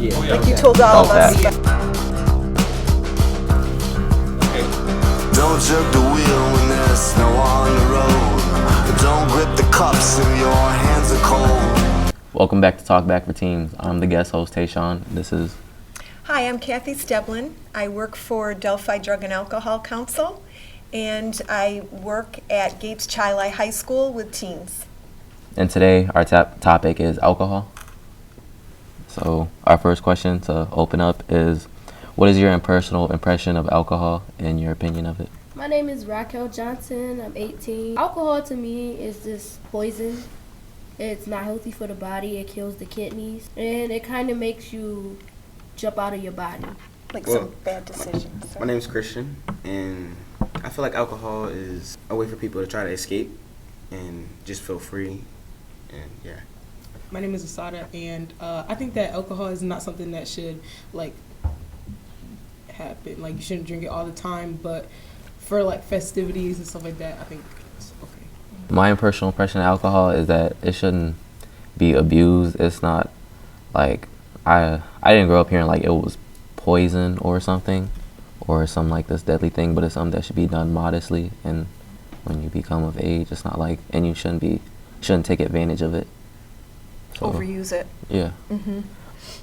Yeah. Like you told all of us. Don't jerk the wheel when there's snow on the road. Don't grip the cups if your hands are cold. Welcome back to Talk Back for Teens. I'm the guest host, Tayshon. This is... Hi, I'm Kathy Steblen. I work for Delphi Drug and Alcohol Council, and I work at Gapes Chili High School with teens. And today our topic is alcohol. So our first question to open up is, what is your personal impression of alcohol and your opinion of it? My name is Raquel Johnson. I'm 18. Alcohol to me is just poison. It's not healthy for the body. It kills the kidneys. And it kind of makes you jump out of your body. Like some bad decisions. My name is Christian, and I feel like alcohol is a way for people to try to escape and just feel free. And yeah. My name is Asada, and I think that alcohol is not something that should happen. Like, you shouldn't drink it all the time, but for festivities and stuff like that, I think it's okay. My personal impression of alcohol is that it shouldn't be abused. It's not like I didn't grow up hearing it was poison or something, or some this deadly thing, but it's something that should be done modestly, and when you become of age, it's not and you shouldn't take advantage of it. So, overuse it. Yeah. Mm-hmm.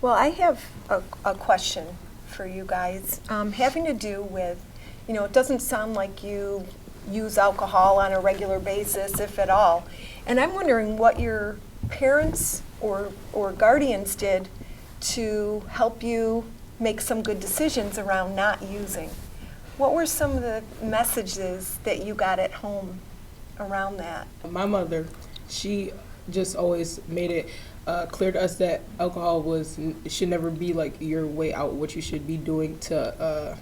Well, I have a question for you guys, having to do with, it doesn't sound like you use alcohol on a regular basis, if at all. And I'm wondering what your parents or guardians did to help you make some good decisions around not using. What were some of the messages that you got at home around that? My mother, she just always made it clear to us that alcohol should never be your way out, what you should be doing to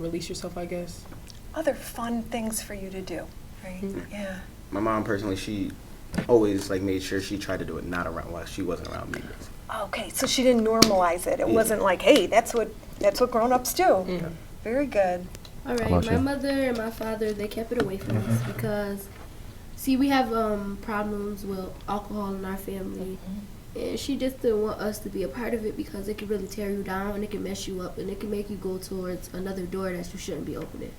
release yourself, I guess. Other fun things for you to do, right? Mm-hmm. Yeah. My mom personally, she always made sure she tried to do it not around while she wasn't around me. Okay, so she didn't normalize it. It wasn't hey, that's what grown-ups do. Mm-hmm. Very good. All right, my mother and my father, they kept it away from us because, see, we have problems with alcohol in our family. And she just didn't want us to be a part of it because it can really tear you down and it can mess you up and it can make you go towards another door that you shouldn't be opening.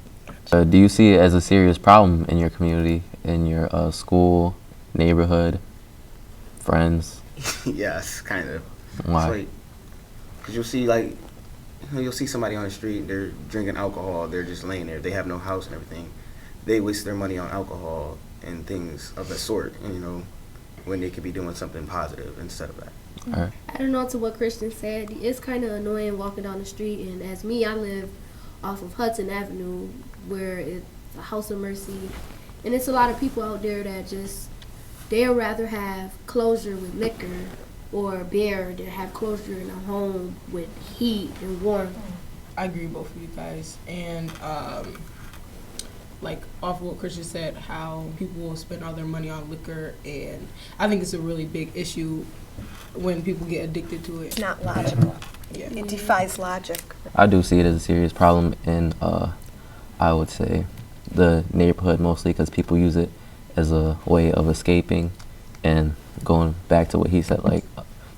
Do you see it as a serious problem in your community, in your school, neighborhood, friends? Yes, kind of. Why? Because you'll see you'll see somebody on the street, they're drinking alcohol, they're just laying there, they have no house and everything. They waste their money on alcohol and things of the sort, when they could be doing something positive instead of that. All right. I don't know to what Christian said. It's kind of annoying walking down the street, and as me, I live off of Hudson Avenue, where it's a house of mercy, and it's a lot of people out there that they'd rather have closure with liquor or beer than have closure in a home with heat and warmth. I agree with both of you guys, and off of what Christian said, how people will spend all their money on liquor, and I think it's a really big issue when people get addicted to it. It's not logical. Yeah. It defies logic. I do see it as a serious problem in, I would say, the neighborhood mostly, because people use it as a way of escaping. And going back to what he said,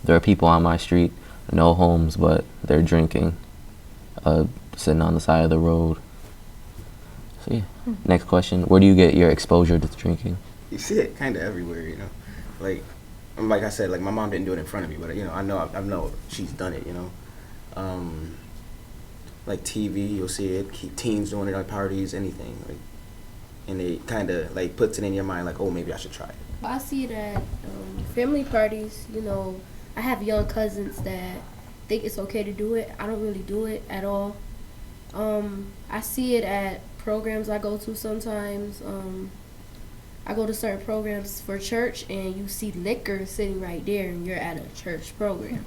there are people on my street, no homes, but they're drinking, sitting on the side of the road. So yeah. Next question, where do you get your exposure to drinking? You see it kind of everywhere, Like I said, my mom didn't do it in front of me, but I know she's done it, TV, you'll see it, teens doing it at parties, anything, and it kind of puts it in your mind, oh, maybe I should try it. I see it at family parties. I have young cousins that think it's okay to do it. I don't really do it at all. I see it at programs I go to sometimes. I go to certain programs for church, and you see liquor sitting right there, and you're at a church program.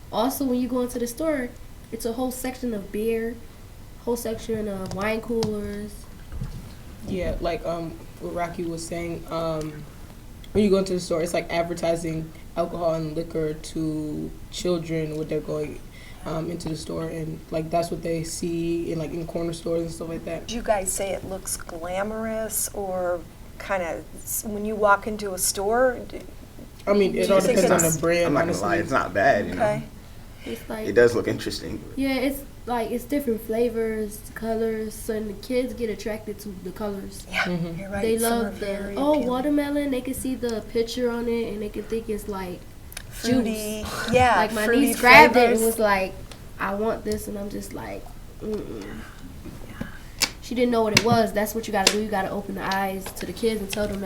Also, when you go into the store, it's a whole section of beer, whole section of wine coolers. Yeah, what Rocky was saying, when you go into the store, it's advertising alcohol and liquor to children when they're going into the store, and that's what they see in corner stores and stuff like that. Do you guys say it looks glamorous, or kind of when you walk into a store? I mean, it all depends on the brand. I'm not gonna lie, it's not bad, Okay. It's like It does look interesting. yeah, it's like it's different flavors, colors, so and the kids get attracted to the colors. Yeah, you're right. They Some are love very the appealing. watermelon. They can see the picture on it and they can think it's like Fruity. juice. Yeah, Like my fruity niece grabbed it and flavors. was like, "I want this," and I'm just like, mm-mm. She didn't know what it was. That's what you gotta do. You gotta open the eyes to the kids and tell them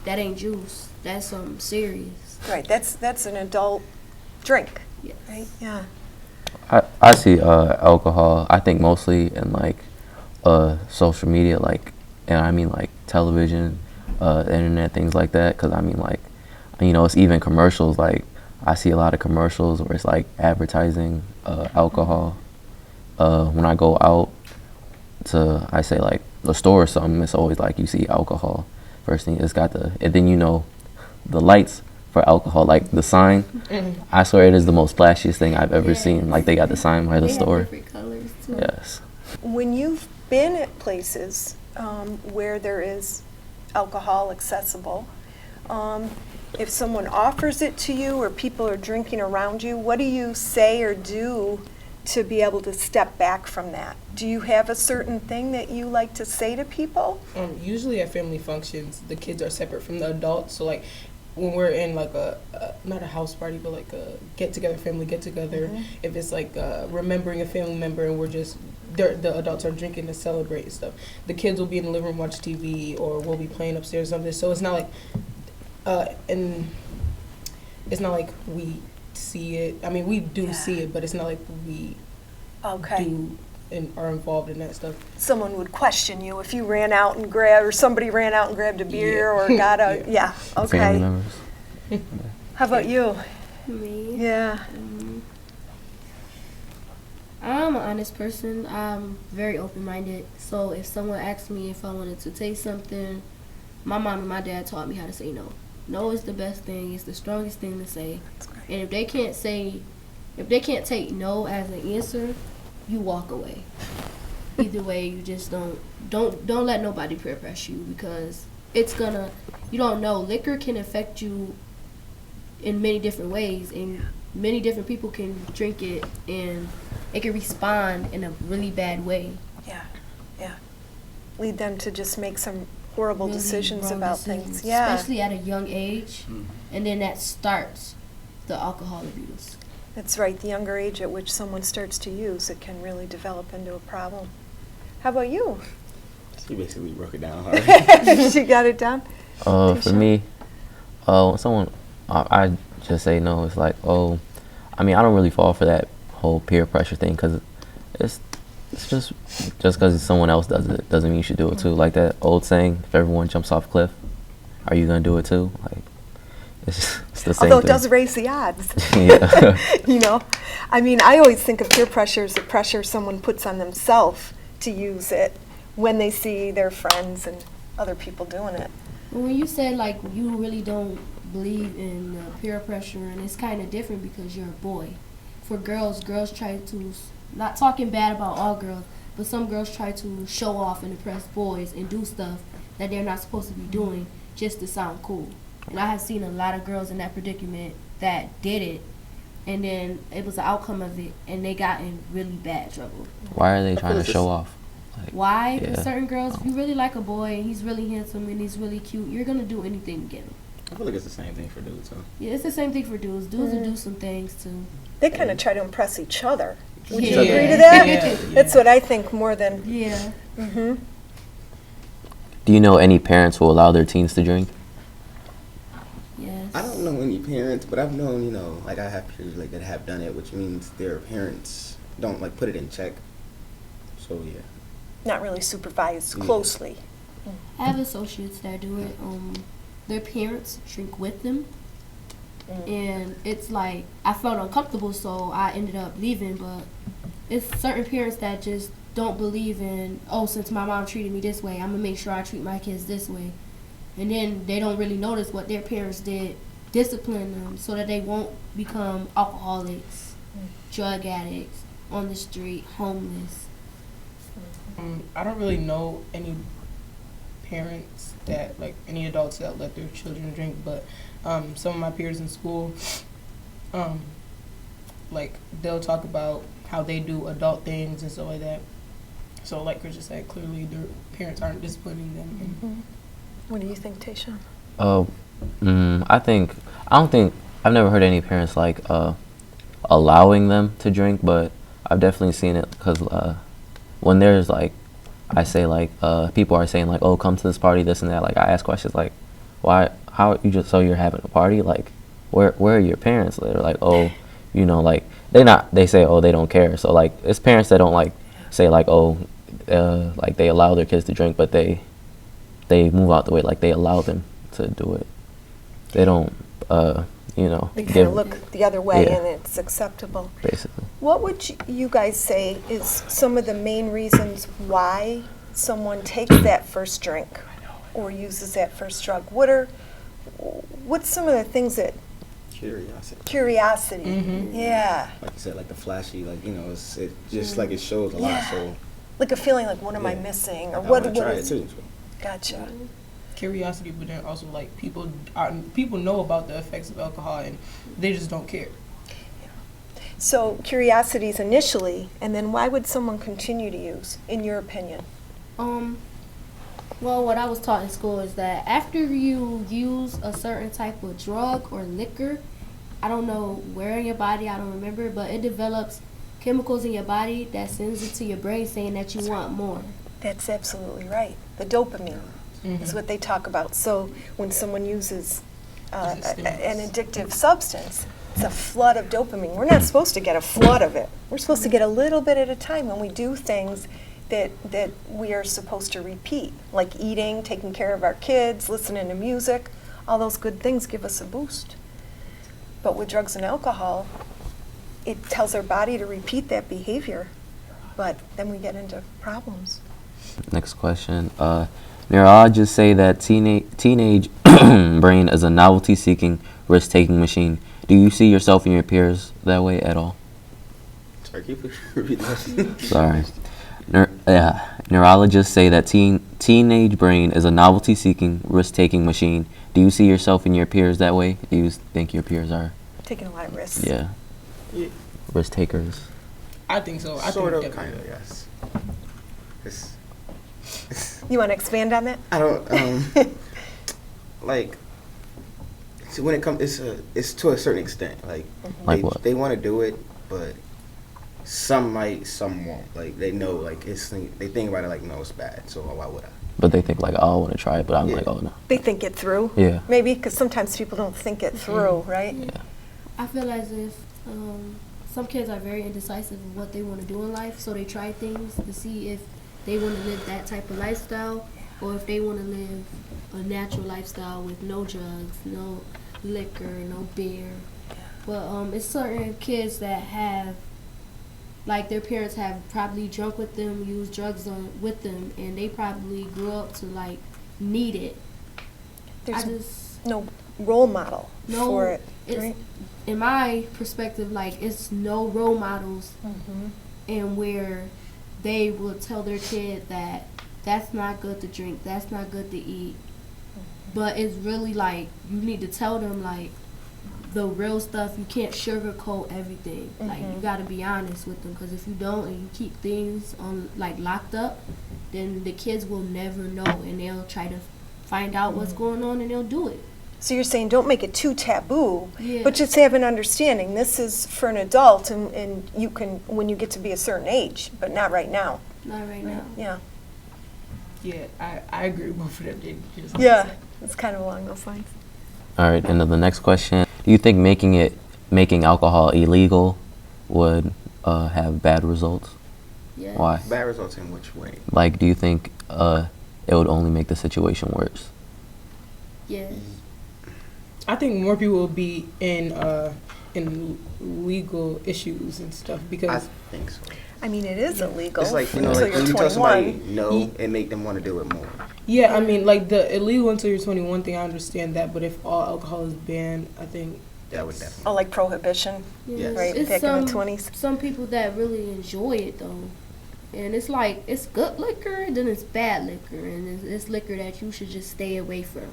that ain't juice. That's something serious. Right, that's an adult drink, Yes. right? Yeah. I see alcohol, I think mostly in like social media, like, and I mean like television, internet, things like that. Because I mean like, you know, it's even commercials. Like I see a lot of commercials where it's like advertising alcohol. When I go out to, I say like the store or something, it's always like you see alcohol. First thing, it's got the, and then you know, the lights for alcohol, like the sign. I swear it is the most flashiest thing I've ever seen. Like they got the sign by the They store. have different colors too. Yes. When you've been at places where there is alcohol accessible, if someone offers it to you or people are drinking around you, what do you say or do to be able to step back from that? Do you have a certain thing that you like to say to people? Usually at family functions, the kids are separate from the adults. So like when we're in like a not a house party, but like a get-together, family get-together, if it's like remembering a family member and we're just, the adults are drinking to celebrate and stuff, the kids will be in the living room watch TV or we'll be playing upstairs or something. So it's not like, and it's not like we see it. I mean, we do see it, but it's not like we Okay. do and are involved in that stuff. Someone would question you if you ran out and grabbed, or somebody ran out and grabbed a beer or got a, yeah, Family okay. members. How about you? Me. Yeah. I'm an honest person. I'm very open-minded. So if someone asked me if I wanted to taste something, my mom and my dad taught me how to say no. No is the best thing. It's the strongest thing to say. And if they can't take no as an answer, you walk away. Either way, you just don't let nobody peer pressure you, because it's gonna, you don't know, liquor can affect you in many different ways, and many different people can drink it and it can respond in a really bad way. Yeah, yeah. Lead them to just make some horrible Really decisions wrong about decisions, things. Yeah. especially at a young age, and then that starts the alcohol abuse. That's right. The younger age at which someone starts to use, it can really develop into a problem. How about you? She basically broke it down hard. She got it down? For me, when someone, I just say no. It's like, oh, I mean, I don't really fall for that whole peer pressure thing, because it's just because someone else does it doesn't mean you should do it too. Like that old saying, if everyone jumps off a cliff, are you gonna do it too? Like, it's the same Although it thing. does raise the odds. Yeah. You know, I mean, I always think of peer pressure as the pressure someone puts on themselves to use it when they see their friends and other people doing it. Well, when you said like you really don't believe in peer pressure, and it's kind of different because you're a boy. For girls try to, not talking bad about all girls, but some girls try to show off and impress boys and do stuff that they're not supposed to be doing just to sound cool. And I have seen a lot of girls in that predicament that did it, and then it was the outcome of it, and they got in really bad trouble. Why are they trying to show off? Like, Why? Because yeah. certain girls, if you really like a boy and he's really handsome and he's really cute, you're going to do anything to get him. I feel like it's the same thing for dudes, huh? Yeah, it's the same thing for dudes. Dudes will do some things too. They kind of try to impress each other. Would you Yeah. agree to that? Yeah. That's what I think more than. Yeah. Hmm. Do you know any parents who allow their teens to drink? Yes. I don't know any parents, but I've known, like I have peers like that have done it, which means their parents don't like put it in check. So yeah. Not really supervised Yeah. closely. I have associates that do it. Their parents drink with them. And it's like, I felt uncomfortable, so I ended up leaving. But it's certain parents that just don't believe in, oh, since my mom treated me this way, I'm going to make sure I treat my kids this way. And then they don't really notice what their parents did, discipline them so that they won't become alcoholics, drug addicts, on the street, homeless. I don't really know any parents that, like, any adults that let their children drink, but some of my peers in school, like they'll talk about how they do adult things and stuff like that. So like Chris just said, clearly their parents aren't disciplining them. What do you think, Tayshon? I've never heard any parents like allowing them to drink, but I've definitely seen it because when there's like, I say like people are saying like, oh, come to this party, this and that. Like I ask questions like, why? How you just so you're having a party? Like where are your parents? They're like, oh, you know, like they say, oh, they don't care. So like it's parents that don't like say like, oh, like they allow their kids to drink, but they move out the way, like they allow them to do it. They don't, you know. They kind of look the other way, Yeah. and it's acceptable. Basically. What would you guys say is some of the main reasons why someone takes that first drink or uses that first drug? What's some of the things that curiosity? Yeah. Like you said, like the flashy, like, you know, it just like it shows a lot. So Like a feeling like, what am I Yeah. missing? Or I what want to try it is too. Gotcha. Curiosity, but then also like people know about the effects of alcohol and they just don't care. So curiosity is initially, and then why would someone continue to use, in your opinion? Well, what I was taught in school is that after you use a certain type of drug or liquor, I don't know where in your body, I don't remember, but it develops chemicals in your body that sends it to your brain saying that you want more. That's absolutely right. The dopamine is what they talk about. So when someone uses an addictive substance, it's a flood of dopamine. We're not supposed to get a flood of it. We're supposed to get a little bit at a time when we do things that we are supposed to repeat, like eating, taking care of our kids, listening to music. All those good things give us a boost. But with drugs and alcohol, it tells our body to repeat that behavior, but then we get into problems. Next question. Neurologists say that teenage brain is a novelty-seeking, risk-taking machine. Do you see yourself and your peers that way at all? Sorry, can you repeat the question? Sorry. Neurologists say that teenage brain is a novelty-seeking, risk-taking machine. Do you see yourself and your peers that way? Do you think your peers are? Taking a lot of risks. Yeah. Risk takers. I think so. I Sort think of, kind definitely. of, yes. You want to expand on that? I don't like. So when it comes, it's to a certain extent. Like, Like what? they want to do it, but some might, some won't. Like they know, like they think about it like, no, it's bad. So why would I? But they think like, oh, I want to try it, but I'm Yeah. like, oh no. They think it through. Yeah. Maybe because sometimes people don't think it through, right? Yeah. I feel as if some kids are very indecisive of what they want to do in life, so they try things to see if they want to live that type of lifestyle or if they want to live a natural lifestyle with no drugs, no liquor, no beer. But it's certain kids that have, like their parents have probably drunk with them, used drugs with them, and they probably grew up to like need it. There's no role model for it, right? In my perspective, like it's no role models, and where they will tell their kid that that's not good to drink, that's not good to eat, but it's really like you need to tell them like the real stuff. You can't sugarcoat everything. Like you got to be honest with them, because if you don't and you keep things on like locked up, then the kids will never know, and they'll try to find out what's going on and they'll do it. So you're saying don't make it too taboo, Yeah. but just have an understanding. This is for an adult, and you can, when you get to be a certain age, but not right now. Not right now. Yeah. Yeah, I agree with both of them. They just Yeah, it's kind of along those lines. All right, and then the next question: do you think making alcohol illegal would have bad results? Yeah. Why? Bad results in which way? Like, do you think it would only make the situation worse? Yes. I think more people will be in legal issues and stuff I because think so. I mean, it is illegal It's like, you know, until like you're when you tell 21. somebody no and make them want to do it more. yeah, I mean like the illegal until you're 21 thing, I understand that, but if all alcohol is banned, I think That would that's- definitely. Oh, like prohibition, Yes. right, It's back in the 20s. some people that really enjoy it though, and it's like it's good liquor, then it's bad liquor, and it's liquor that you should just stay away from.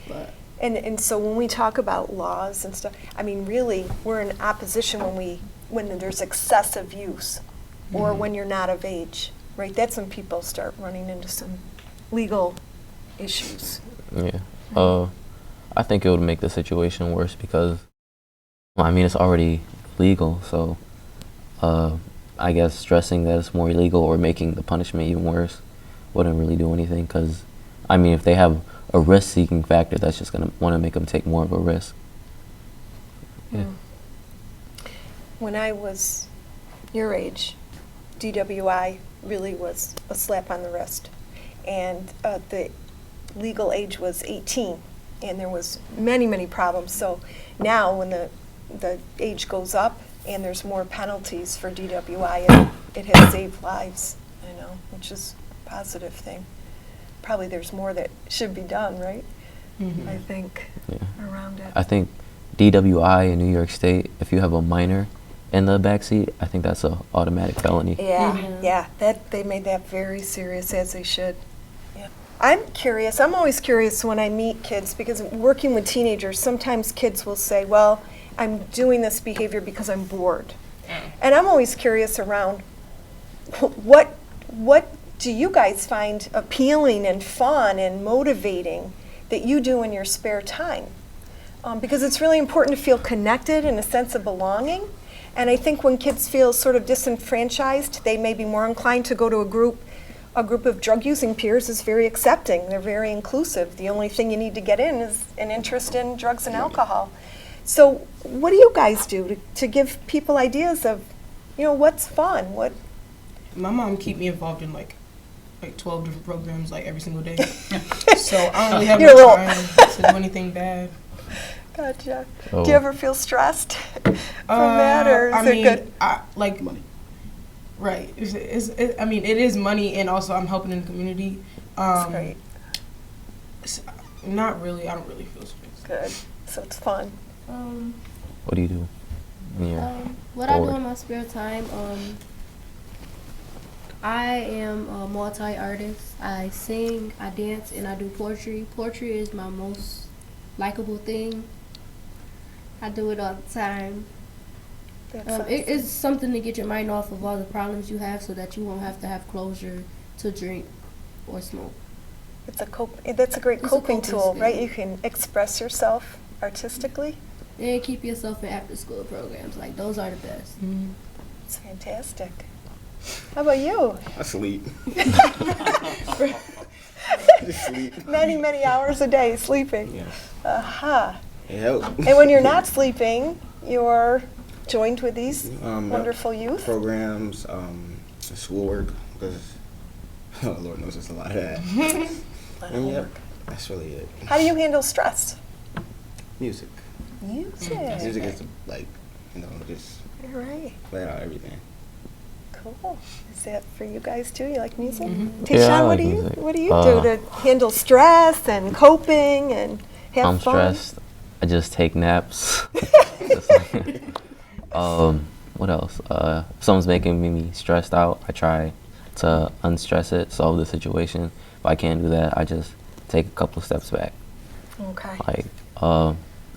But And so when we talk about laws and stuff, I mean, really, we're in opposition when there's excessive use or when you're not of age, right? That's when people start running into some legal issues. Yeah. I think it would make the situation worse because, well, I mean, it's already legal, so I guess stressing that it's more illegal or making the punishment even worse wouldn't really do anything because, I mean, if they have a risk-seeking factor, that's just going to want to make them take more of a risk. Yeah. When I was your age, DWI really was a slap on the wrist. And the legal age was 18, and there was many problems. So now when the age goes up and there's more penalties for DWI, it has saved lives, which is a positive thing. Probably there's more that should be done, right? I think, around it. I think DWI in New York State, if you have a minor in the backseat, I think that's an automatic felony. Yeah, they made that very serious, as they should. Yeah. I'm always curious when I meet kids, because working with teenagers, sometimes kids will say, well, I'm doing this behavior because I'm bored. And I'm always curious around what do you guys find appealing and fun and motivating that you do in your spare time? Because it's really important to feel connected and a sense of belonging. And I think when kids feel sort of disenfranchised, they may be more inclined to go to a group of drug-using peers is very accepting. They're very inclusive. The only thing you need to get in is an interest in drugs and alcohol. So what do you guys do to give people ideas of, what's fun? My mom keep me involved in like 12 different programs like every single day. So I don't really have no time to do anything bad. Gotcha. Oh. Do you ever feel stressed from that, or is it good? Right. It is money, and also I'm helping in the community. That's great. Not really. I don't really feel stressed. Good. So it's fun. What do you do? What I do in my spare time, I am a multi-artist. I sing, I dance, and I do poetry. Poetry is my most likable thing. I do it all the time. It is something to get your mind off of all the problems you have so that you won't have to have closure to drink or smoke. That's a great coping tool, right? You can express yourself artistically. And keep yourself in after-school programs. Like, those are the best. Mm-hmm. It's fantastic. How about you? I sleep. Just sleep. Many hours a day sleeping. Yeah. Aha. It helps. And when you're not sleeping, you're joined with these wonderful youth? Programs, schoolwork, because Lord knows there's a lot of that. And yep, that's really it. How do you handle stress? Music. Music. Music is just You're right. play out everything. Cool. Is that for you guys too? You like music? Mm-hmm. Tayshon, Yeah, I like what do you do to handle stress and coping and have I'm fun? stressed. I just take naps. What else? If someone's making me stressed out, I try to unstress it, solve the situation. If I can't do that, I just take a couple steps back. Okay.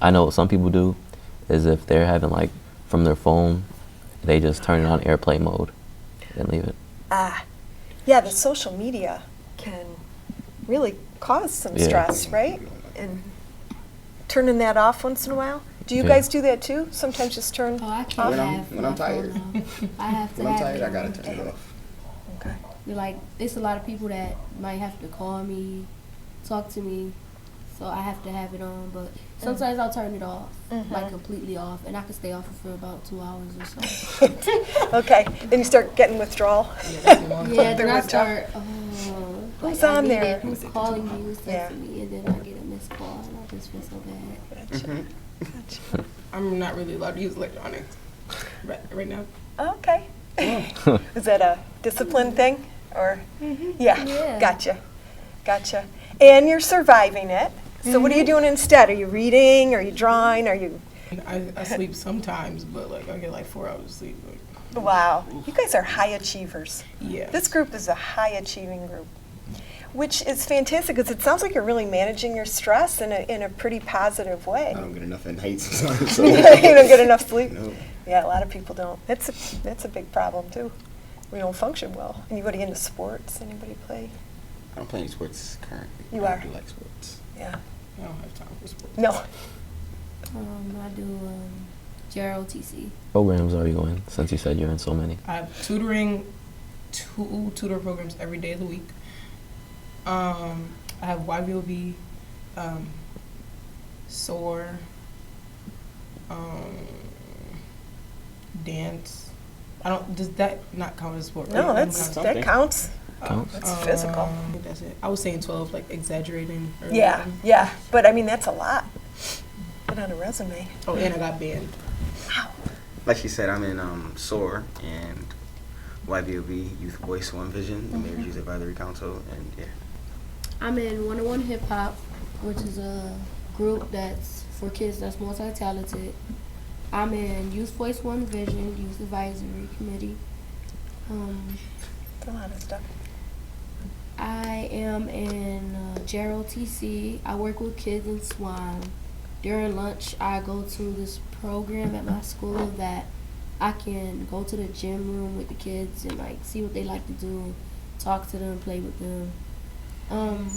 I know what some people do is if they're having from their phone, they just turn it on airplane mode and leave it. Yeah, the social media can really cause some stress, right? And turning that off once in a while. Do you guys do that too? Sometimes just turn I can't off? When I'm tired. I have to When I'm have tired, it I gotta on. turn it off. Okay. It's a lot of people that might have to call me, talk to me, so I have to have it on. But sometimes I'll turn it off, completely off, and I can stay off it for about 2 hours or so. Okay. Then you start getting withdrawal. Yeah, then I start. Who's on there? Who's calling me? Who's texting me? And then I get a missed call, and I just feel so bad. Gotcha. I'm not really allowed to use electronics right now. Okay. Is that a discipline thing? Or yeah. Gotcha. And you're surviving it. So what are you doing instead? Are you reading? Are you drawing? Are you? I sleep sometimes, but I get 4 hours of sleep. Wow. You guys are high achievers. Yeah. This group is a high achieving group. which is fantastic because it sounds like you're really managing your stress in a pretty positive way. I don't get enough at night sometimes. So. You don't get enough sleep? No. Yeah, a lot of people don't. That's a big problem too. We don't function well. Anybody into sports? Anybody play? I don't play any sports currently. You I are? do like sports. Yeah. I don't have time for sports. No. I do JROTC. Programs are you in, since you said you're in so many? I have tutoring, 2 tutor programs every day of the week. I have YVOV, SOAR, dance. Does that not count as sport? No, right? that counts. Counts. That's physical. I think that's it. I was saying 12, like exaggerating. Or Yeah, anything. yeah. But I mean, that's a lot. Put on a resume. Oh, and I got band. Like she said, I'm in SOAR and YVOV, Youth Voice One Vision, the Mayor's Youth Advisory Council, and yeah. I'm in 101 Hip Hop, which is a group that's for kids that's multi-talented. I'm in Youth Voice One Vision, Youth Advisory Committee. That's a lot of stuff. I am in JROTC. I work with kids in Swan. During lunch, I go to this program at my school that I can go to the gym room with the kids and like see what they like to do, talk to them, play with them. I'm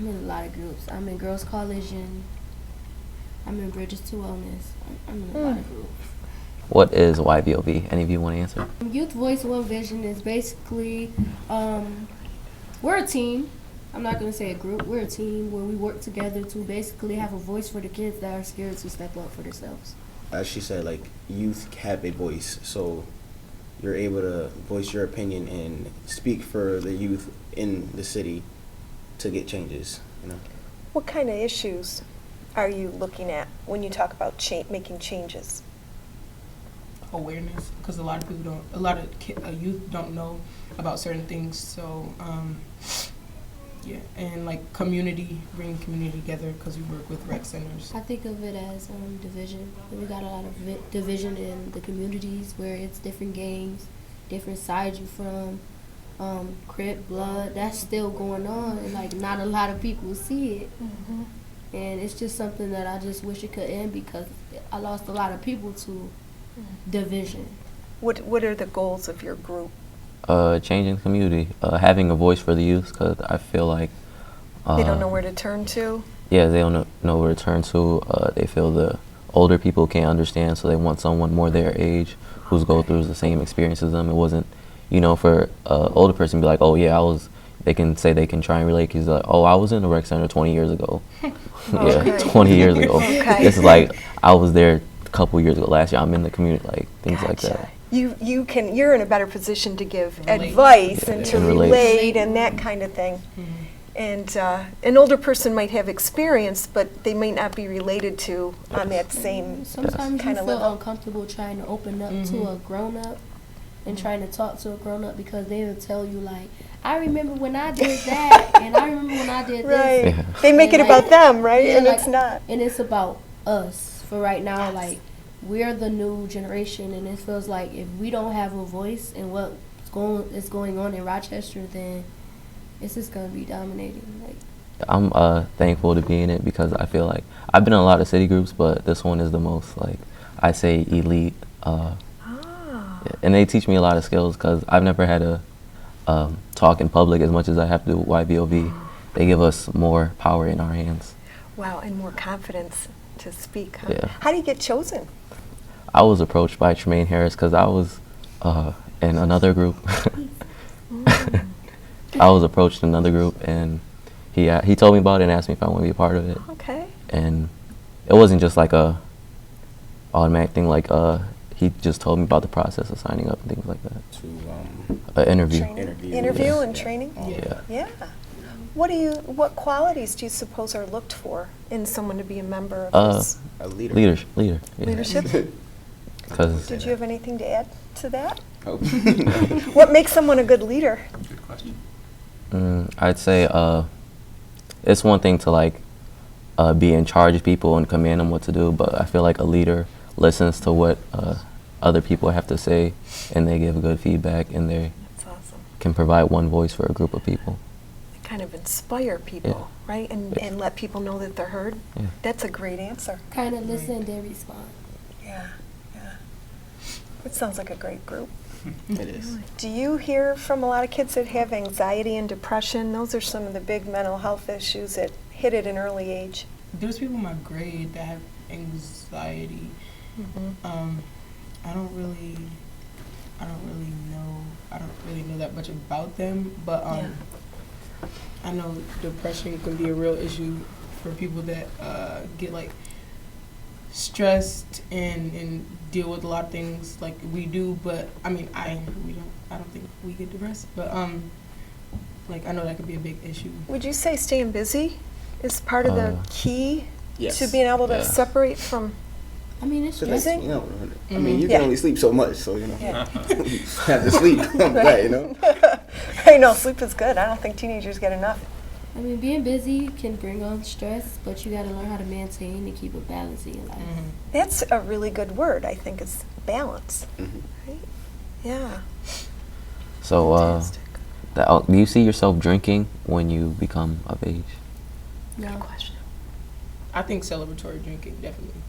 in a lot of groups. I'm in Girls Coalition. I'm in Bridges to Wellness. I'm in a lot of groups. What is YVOV? Any of you want to answer? Youth Voice One Vision is basically, we're a team. I'm not going to say a group. We're a team where we work together to basically have a voice for the kids that are scared to step up for themselves. As she said, like, youth have a voice, so you're able to voice your opinion and speak for the youth in the city to get changes, you know? What kind of issues are you looking at when you talk about making changes? Awareness, because a lot of people don't, a lot of youth don't know about certain things. So, yeah, and like community, bringing community together because we work with rec centers. I think of it as division. We got a lot of division in the communities where it's different gangs, different sides you from, Crip, Blood. That's still going on, and like not a lot of people see it. Mm-hmm. And it's just something that I just wish it could end because I lost a lot of people to division. What are the goals of your group? Changing the community, having a voice for the youth, because I feel like They don't know where to turn to? yeah, they don't know where to turn to. They feel the older people can't understand, so they want someone more their age who's go through the same experience as them. It wasn't, you know, for an older person to be like, oh yeah, they can say they can try and relate because like, oh, I was in the rec center 20 years ago. Okay. Yeah, 20 years ago. Okay. This is like, I was there a couple years ago. Last year, I'm in the community, like things like that. You're in a better position to give Relate. advice Yeah, and to and relate. relate and that kind of thing. And an older person might have experience, but they may not be related to on that same Sometimes you kind of feel level. uncomfortable trying to open up to a grown-up and trying to talk to a grown-up because they will tell you like, I remember when I did that and I remember when I did Right. this. Yeah. They make And, it about them, right? yeah, And like- it's not. And it's about us for right now. Like, we're the new generation, and it feels like if we don't have a voice in what's going on in Rochester, then it's just going to be dominating. Like, I'm thankful to be in it because I feel like I've been in a lot of city groups, but this one is the most, like, I say elite. And they teach me a lot of skills because I've never had to talk in public as much as I have to do with YVOV. They give us more power in our hands. Wow, and more confidence to speak. Huh? Yeah. How do you get chosen? I was approached by Tremaine Harris because I was in another group. I was approached in another group, and he told me about it and asked me if I want to be a part of it. Okay. And it wasn't just like a automatic thing. Like he just told me about the process of signing up and things like that. To An interview. Interview Yeah. and training? Yeah. Yeah. What qualities do you suppose are looked for in someone to be a member of this a leader. Leader. Yeah. leadership? 'Cause Did you have anything to add to that? Oh. What makes someone a good leader? Good question. I'd say it's one thing to like be in charge of people and command them what to do, but I feel like a leader listens to what other people have to say, and they give good feedback, and they That's awesome. can provide one voice for a group of people. kind of inspire people, right? And let people know that they're heard. Yeah. That's a great answer. Kind of listen, then respond. Yeah, yeah. It sounds like a great group. It is. Do you hear from a lot of kids that have anxiety and depression? Those are some of the big mental health issues that hit at an early age. There's people in my grade that have anxiety. I don't really know that much about them, but I know depression can be a real issue for people that get like stressed and deal with a lot of things like we do. But I mean, I don't think we get depressed, but like I know that could be a big issue. Would you say staying busy is part of the key Yes. to being able to Yeah. separate from? I mean, it's So that's, stressful. you know, I mean, you Yeah. can only sleep so much, so, you know, Yeah. you have to sleep on that, you know? I know, sleep is good. I don't think teenagers get enough. I mean, being busy can bring on stress, but you got to learn how to maintain and keep a balance in your life. That's a really good word, I think, is balance. Mhm. Right? Yeah. So, Fantastic. do you see yourself drinking when you become of age? No. Good question. I think celebratory drinking definitely.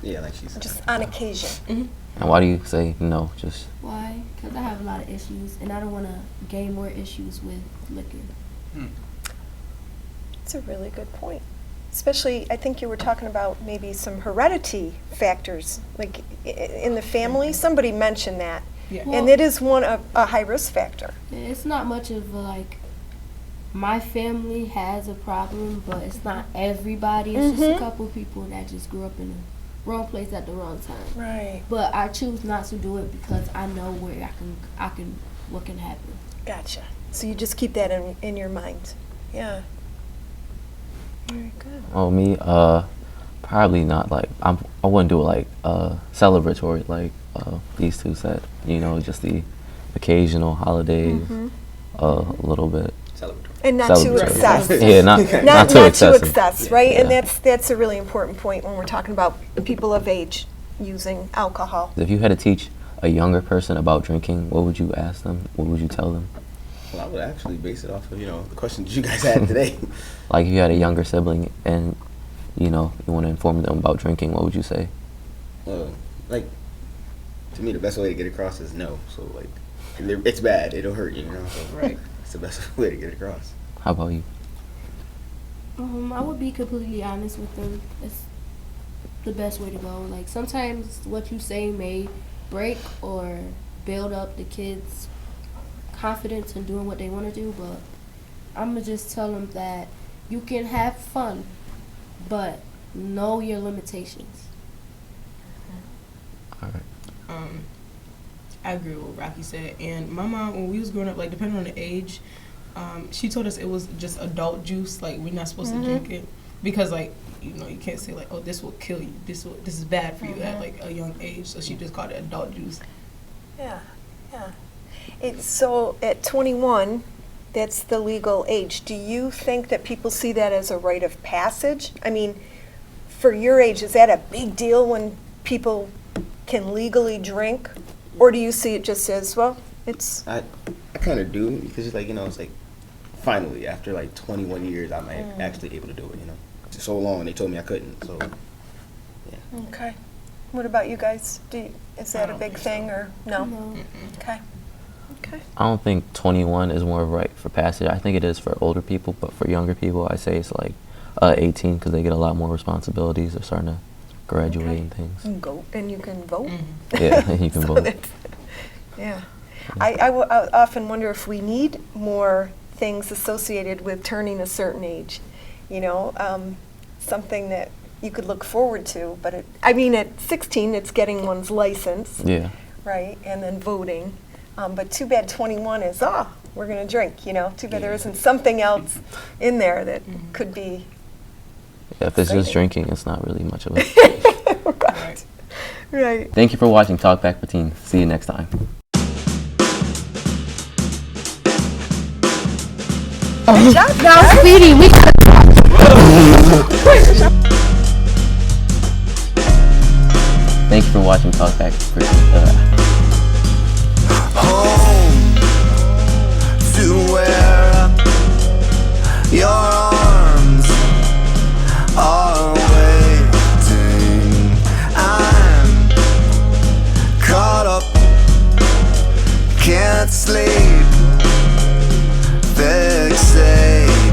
Yeah, like she said. Just on occasion. And why do you say no? Just Why? Because I have a lot of issues, and I don't want to gain more issues with liquor. That's a really good point. Especially, I think you were talking about maybe some heredity factors, like in the family. Somebody mentioned that. Yeah. And it is one of a high risk factor. It's not much of a, like, my family has a problem, but it's not everybody. It's just a couple people that just grew up in the wrong place at the wrong time. Right. But I choose not to do it because I know where what can happen. Gotcha. So you just keep that in your mind. Yeah. Very good. oh me, probably not. Like I wouldn't do it like celebratory like these two said. You know, just the occasional holidays, a little bit. Celebratory. And not to Celebratory. excess. Yeah, not Not too to excessive. excess, right? And Yeah. that's a really important point when we're talking about people of age using alcohol. If you had to teach a younger person about drinking, what would you ask them? What would you tell them? Well, I would actually base it off of, you know, the questions you guys had today. Like if you had a younger sibling and you know you want to inform them about drinking, what would you say? Like, to me, the best way to get across is no. So, like, it's bad. It'll hurt you, you know? So, Right. it's the best way to get across. How about you? I would be completely honest with them. It's the best way to go. Like, sometimes what you say may break or build up the kids' confidence in doing what they want to do, but I'm going to just tell them that you can have fun, but know your limitations. All right. I agree with what Rocky said. And my mom, when we was growing up, like depending on the age, she told us it was just adult juice. Like we're not supposed to drink it because, like, you know, you can't say like, oh, this will kill you. This is bad for you at like a young age. So she just called it adult juice. Yeah, yeah. So at 21, that's the legal age. Do you think that people see that as a rite of passage? I mean, for your age, is that a big deal when people can legally drink? Or do you see it just as, well, it's... I kind of do because it's like, you know, it's like finally after like 21 years I'm actually able to do it, you know. It's so long they told me I couldn't, so yeah. Okay. What about you guys? Is that a don't big think so. thing or no? No. Okay. Okay. I don't think 21 is more right for passage. I think it is for older people, but for younger people, I say it's like 18 because they get a lot more responsibilities. They're starting to graduate Okay. and things. And you can vote. Yeah, you can So vote. that's- Yeah. I often wonder if we need more things associated with turning a certain age, you know, something that you could look forward to. But at 16, it's getting one's license, Yeah. right, and then voting. But too bad 21 is, we're going to drink, you know. Too bad there isn't something else in there that could be. Yeah, if it's just Exciting. drinking, it's not really much of it. Right. Right. Thank you for watching Talk Back with Teen. See you next time. Good job, Now, sweetie, we Thank you for watching Talk Back with Home to where Your arms are waiting. I'm caught up, can't sleep, fixating,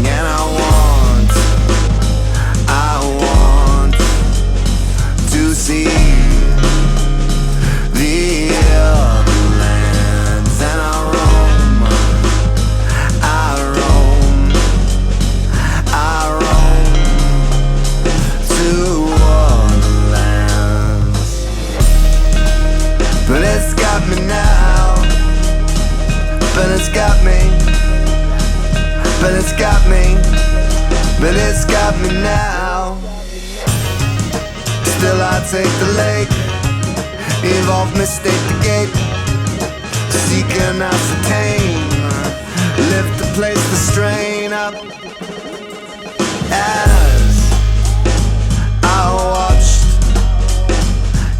and I want to see the other lands, and I roam to other lands. But it's got me now, but it's got me, but it's got me, but it's got me now. Still I take the lake, evolve, mistake the gate, seek and ascertain, lift to place the strain up. As I watched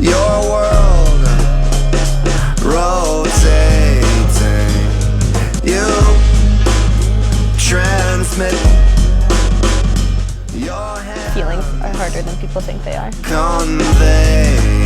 your world rotating, you transmit your hand, Feelings are harder than people think they are. convey